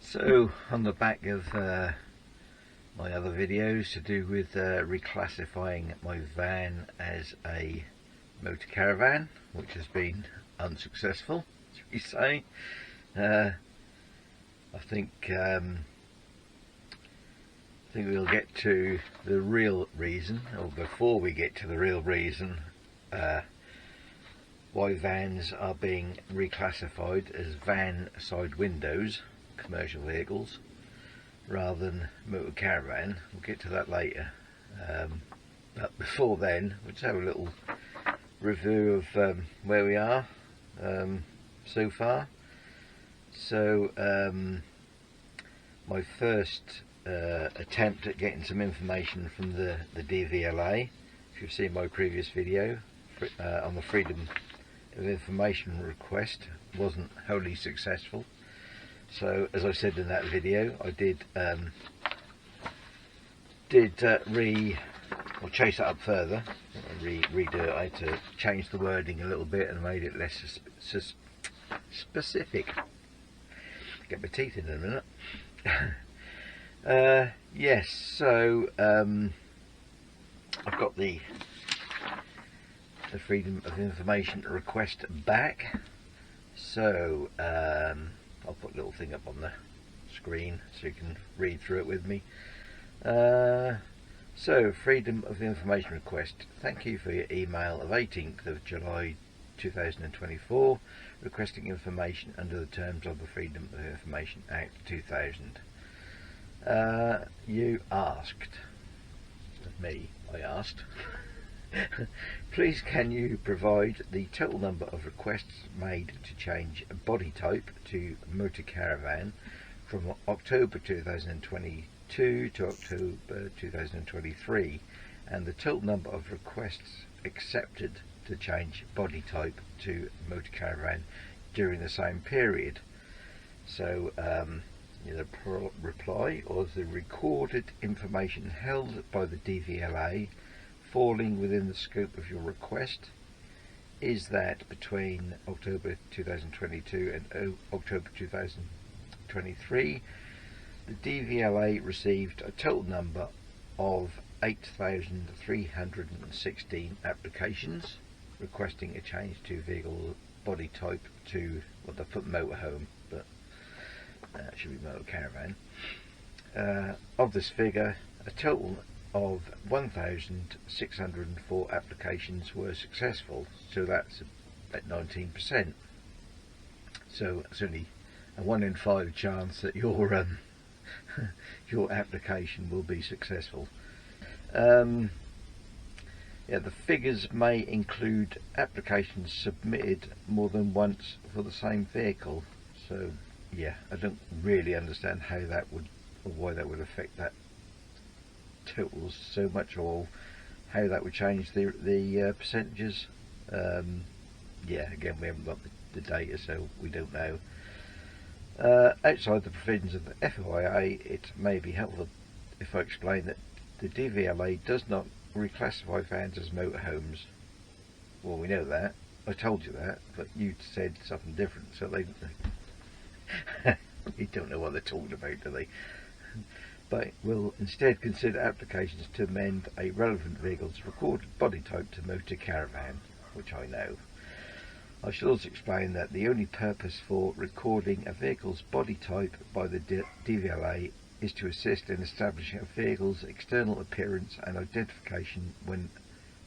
So on the back of my other videos to do with reclassifying my van as a motor caravan, which has been unsuccessful, as we say, I think we'll get to the real reason, or before we get to the real reason, why vans are being reclassified as van side windows, commercial vehicles, rather than motor caravan. We'll get to that later, but before then we'll just have a little review of where we are so far. So my first attempt at getting some information from the DVLA, if you've seen my previous video on the freedom of information request, wasn't wholly successful. So as I said in that video, I did chase that up further, redo it. I had to change the wording a little bit and made it less specific. Get my teeth in a minute. Yes, so I've got the freedom of information request back. So I'll put a little thing up on the screen so you can read through it with me. So, freedom of information request. Thank you for your email of 18th of July 2024 requesting information under the terms of the Freedom of Information Act 2000. You asked, I asked, please can you provide the total number of requests made to change body type to motor caravan from October 2022 to October 2023, and the total number of requests accepted to change body type to motor caravan during the same period. So the reply was the recorded information held by the DVLA falling within the scope of your request is that between October 2022 and October 2023 the DVLA received a total number of 8,316 applications requesting a change to vehicle body type to, well, they put motorhome, but it should be motor caravan. Of this figure, a total of 1,604 applications were successful, so that's at 19%. So it's only a 1 in 5 chance that your your application will be successful. Yeah, the figures may include applications submitted more than once for the same vehicle. So yeah, I don't really understand how that would, or why that would affect that totals so much, or how that would change the percentages. Yeah, again, we haven't got the data, so we don't know. Outside the provisions of the FOIA, it may be helpful if I explain that the DVLA does not reclassify vans as motorhomes. Well, we know that. I told you that, but you said something different, so they don't know what they're talking about, do they? But will instead consider applications to amend a relevant vehicle's recorded body type to motor caravan, which I know. I should also explain that the only purpose for recording a vehicle's body type by the DVLA is to assist in establishing a vehicle's external appearance and identification when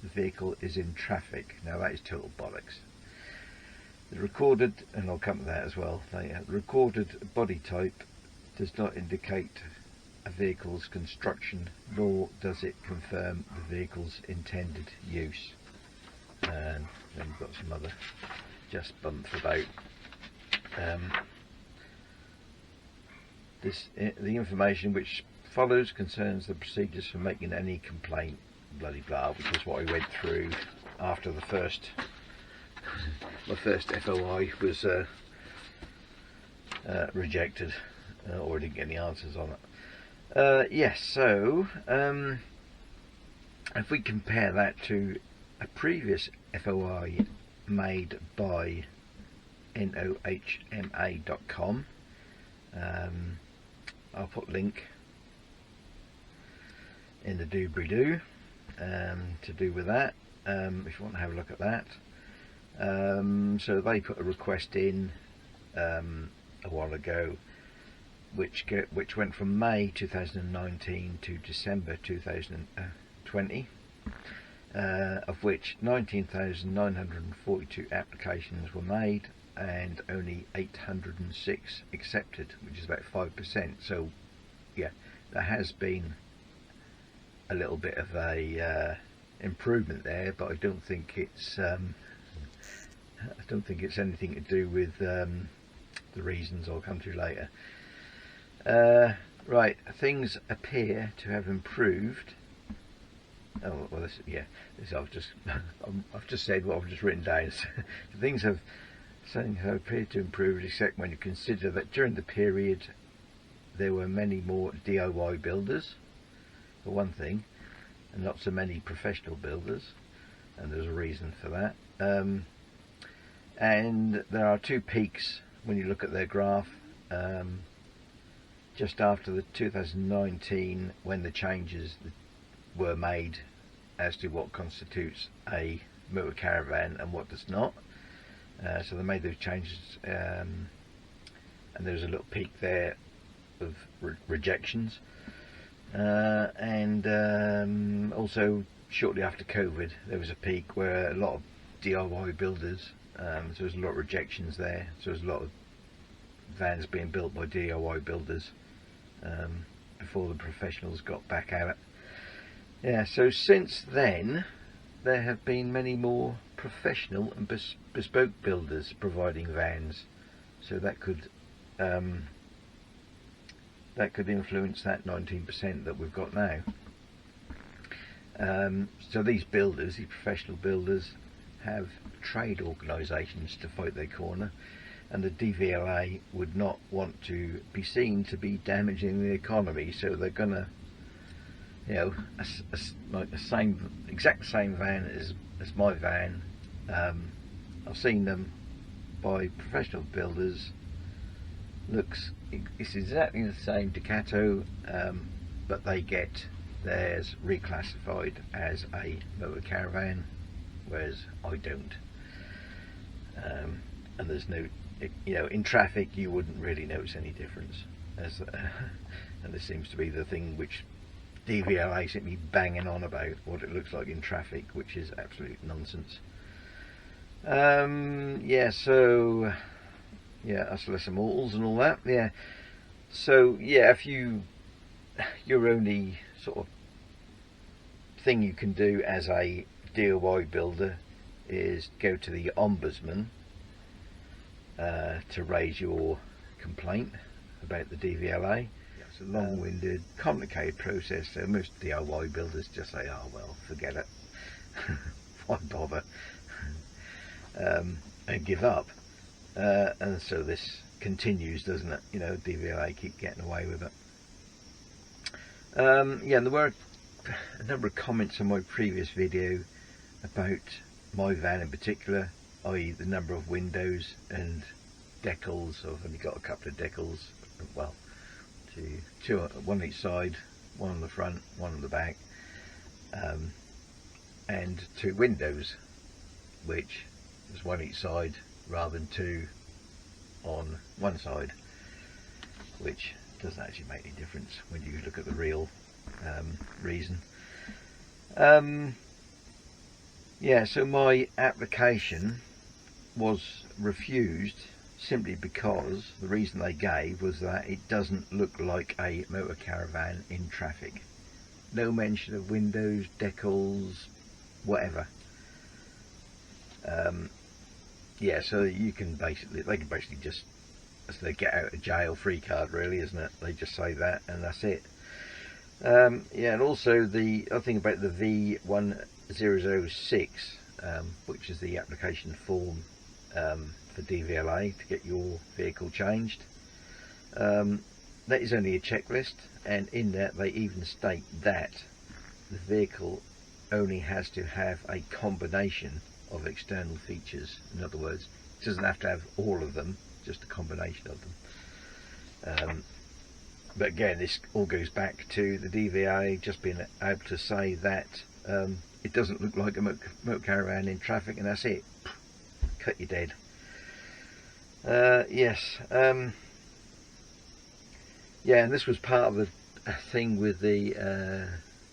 the vehicle is in traffic. Now that is total bollocks. The recorded, and I'll come to that as well, the recorded body type does not indicate a vehicle's construction, nor does it confirm the vehicle's intended use. And then we've got some other just bumps about the information which follows concerns the procedures for making any complaint, bloody blah, which is what I went through after the first my first FOI was rejected, or I didn't get any answers on it. Yes, so if we compare that to a previous FOI made by nohma.com, I'll put link in the doobly-doo to do with that, if you want to have a look at that. So they put a request in a while ago, which went from May 2019 to December 2020, of which 19,942 applications were made and only 806 accepted, which is about 5%. So yeah, there has been a little bit of a improvement there, but I don't think it's anything to do with the reasons I'll come to later. Right, things appear to have improved. Oh well, I've just said what I've just written down. Things have appeared to improve, except when you consider that during the period there were many more DIY builders, for one thing, and not so many professional builders, and there's a reason for that. And there are two peaks when you look at their graph. Just after the 2019, when the changes were made as to what constitutes a motor caravan and what does not. So they made those changes, and there's a little peak there of rejections. And also shortly after COVID, there was a peak where a lot of DIY builders, so there was a lot of rejections there. So there's a lot of vans being built by DIY builders before the professionals got back at it. Yeah, so since then there have been many more professional and bespoke builders providing vans, so that could influence that 19% that we've got now. So these builders, these professional builders, have trade organisations to fight their corner, and the DVLA would not want to be seen to be damaging the economy, so they're gonna, you know, like the exact same van as my van. I've seen them by professional builders. It's exactly the same Ducato, but they get theirs reclassified as a motor caravan, whereas I don't. And there's no, you know, in traffic you wouldn't really notice any difference, and this seems to be the thing which DVLA seem to be banging on about, what it looks like in traffic, which is absolute nonsense. Yeah, so yeah, us lesser mortals and all that. Yeah, so yeah, if your only sort of thing you can do as a DIY builder is go to the Ombudsman to raise your complaint about the DVLA. It's a long-winded, complicated process, so most DIY builders just say, oh well, forget it, why bother, and give up. And so this continues, doesn't it? You know, DVLA keep getting away with it. Yeah, and there were a number of comments on my previous video about my van in particular, i.e. the number of windows and decals. I've only got a couple of decals, well, two, one on each side, one on the front, one on the back, and two windows, which is one each side rather than two on one side, which doesn't actually make any difference when you look at the real reason. Yeah, so my application was refused simply because the reason they gave was that it doesn't look like a motor caravan in traffic. No mention of windows, decals, whatever. Yeah, so you can basically, they can basically just, as they get out of jail free card, really, isn't it? They just say that and that's it. Yeah, and also the other thing about the V1006, which is the application form for DVLA to get your vehicle changed, that is only a checklist, and in that they even state that the vehicle only has to have a combination of external features. In other words, it doesn't have to have all of them, just a combination of them. But again, this all goes back to the DVLA just being able to say that it doesn't look like a motor caravan in traffic, and that's it. Cut you dead. Yes. Yeah, and this was part of the thing with the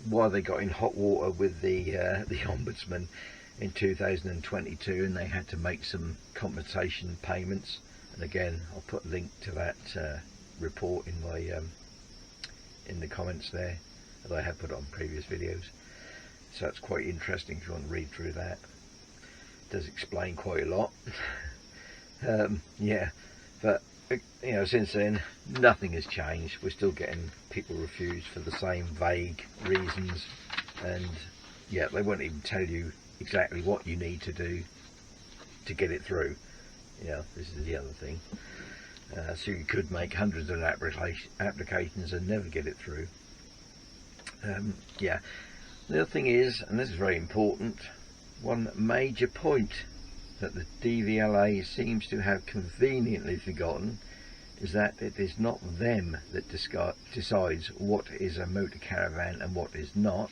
why they got in hot water with the Ombudsman in 2022, and they had to make some compensation payments. And again, I'll put a link to that report in my in the comments there, that I have put on previous videos. So it's quite interesting if you want to read through that. It does explain quite a lot. Yeah, but you know, since then nothing has changed. We're still getting people refused for the same vague reasons, and yeah, they won't even tell you exactly what you need to do to get it through. You know, this is the other thing. So you could make hundreds of applications and never get it through. Yeah, the other thing is, and this is very important, one major point that the DVLA seems to have conveniently forgotten is that it is not them that decides what is a motor caravan and what is not.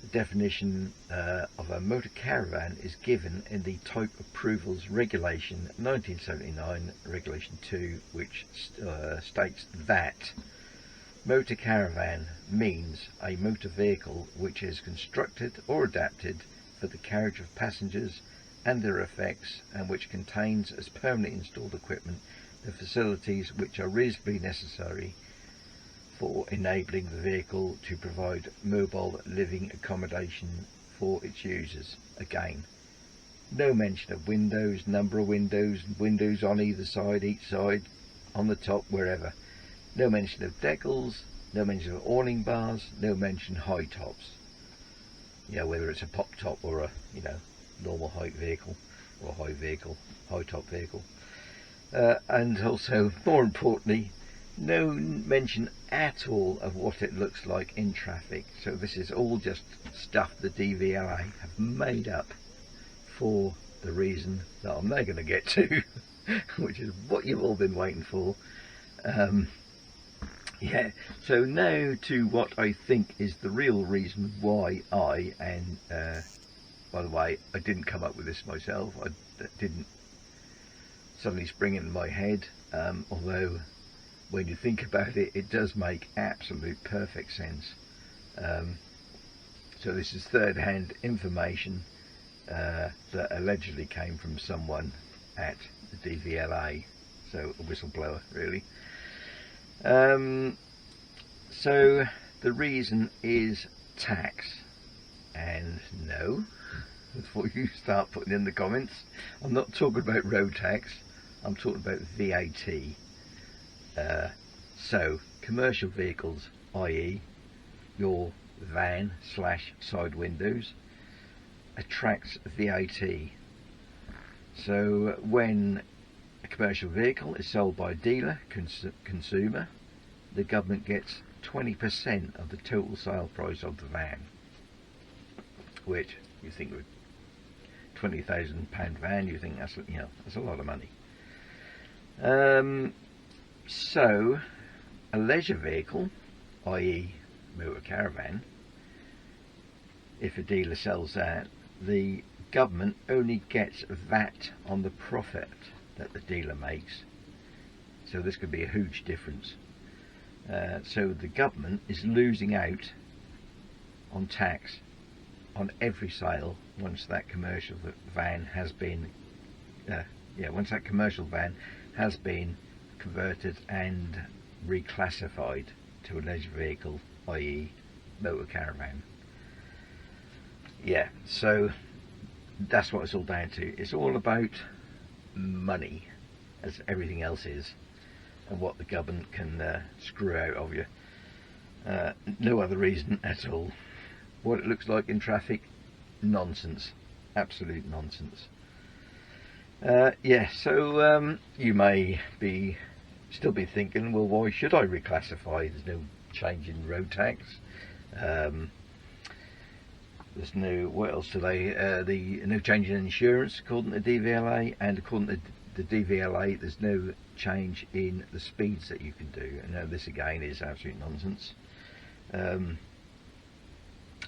The definition of a motor caravan is given in the Type Approvals Regulation 1979, Regulation 2, which states that motor caravan means a motor vehicle which is constructed or adapted for the carriage of passengers and their effects, and which contains as permanently installed equipment the facilities which are reasonably necessary for enabling the vehicle to provide mobile living accommodation for its users. Again, no mention of windows, number of windows, windows on either side, each side, on the top, wherever. No mention of decals, no mention of awning bars, no mention high tops. You know, whether it's a pop top or a, you know, normal height vehicle or high top vehicle. And also, more importantly, no mention at all of what it looks like in traffic. So this is all just stuff the DVLA have made up for the reason that I'm now going to get to, which is what you've all been waiting for. Yeah, so now to what I think is the real reason why and by the way, I didn't come up with this myself. I didn't suddenly spring into my head, although when you think about it, it does make absolute perfect sense. So this is third-hand information that allegedly came from someone at the DVLA, so a whistleblower really. So the reason is tax, and no, before you start putting in the comments, I'm not talking about road tax, I'm talking about VAT. So commercial vehicles, i.e. your van / side windows, attracts VAT. So when a commercial vehicle is sold by a dealer, consumer, the government gets 20% of the total sale price of the van, which you think with £20,000 van, you think that's, you know, that's a lot of money. So a leisure vehicle, i.e. motor caravan, if a dealer sells that, the government only gets VAT on the profit that the dealer makes. So this could be a huge difference. So the government is losing out on tax on every sale once that commercial van has been once that commercial van has been converted and reclassified to a leisure vehicle, i.e. motor caravan. Yeah, so that's what it's all down to. It's all about money, as everything else is, and what the government can screw out of you. No other reason at all. What it looks like in traffic, nonsense, absolute nonsense. Yeah, so you may still be thinking, well, why should I reclassify? There's no change in road tax. There's no, what else do they, no change in insurance according to DVLA, and according to the DVLA, there's no change in the speeds that you can do. And now this again is absolute nonsense.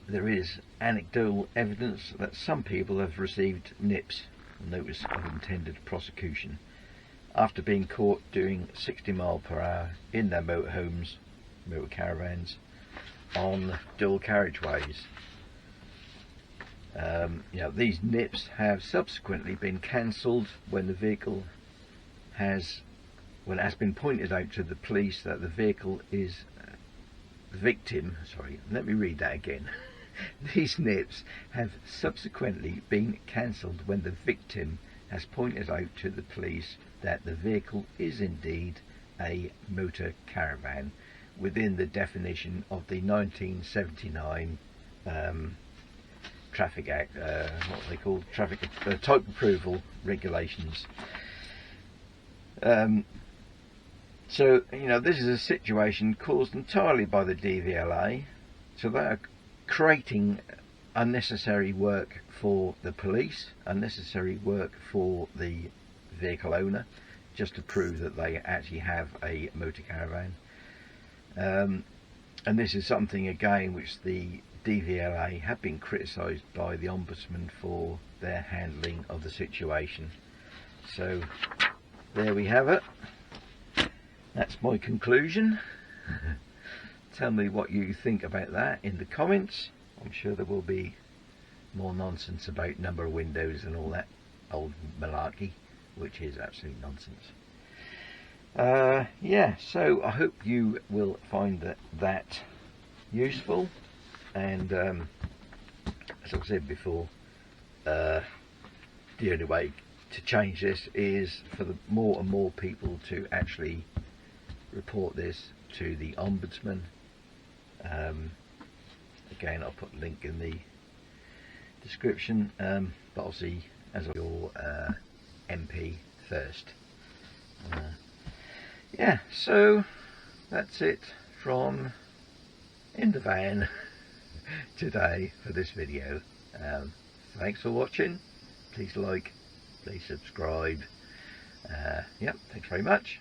There is anecdotal evidence that some people have received NIPs, notice of intended prosecution, after being caught doing 60 mph in their motorhomes, motor caravans, on dual carriageways. These NIPs have subsequently been cancelled when the vehicle has been pointed out to the police that the vehicle is the victim. Sorry, let me read that again. These NIPs have subsequently been cancelled when the victim has pointed out to the police that the vehicle is indeed a motor caravan within the definition of the 1979 Traffic Act, what they call traffic type approval regulations. So this is a situation caused entirely by the DVLA, so they are creating unnecessary work for the police, unnecessary work for the vehicle owner, just to prove that they actually have a motor caravan. And this is something again which the DVLA have been criticised by the Ombudsman for their handling of the situation. So there we have it. That's my conclusion. Tell me what you think about that in the comments. I'm sure there will be more nonsense about number of windows and all that old malarkey, which is absolute nonsense. Yeah, so I hope you will find that useful, and as I've said before, the only way to change this is for the more and more people to actually report this to the Ombudsman. Again, I'll put a link in the description, but obviously as your MP first. Yeah, so that's it from in the van today for this video. Thanks for watching. Please like, please subscribe. Yep, thanks very much.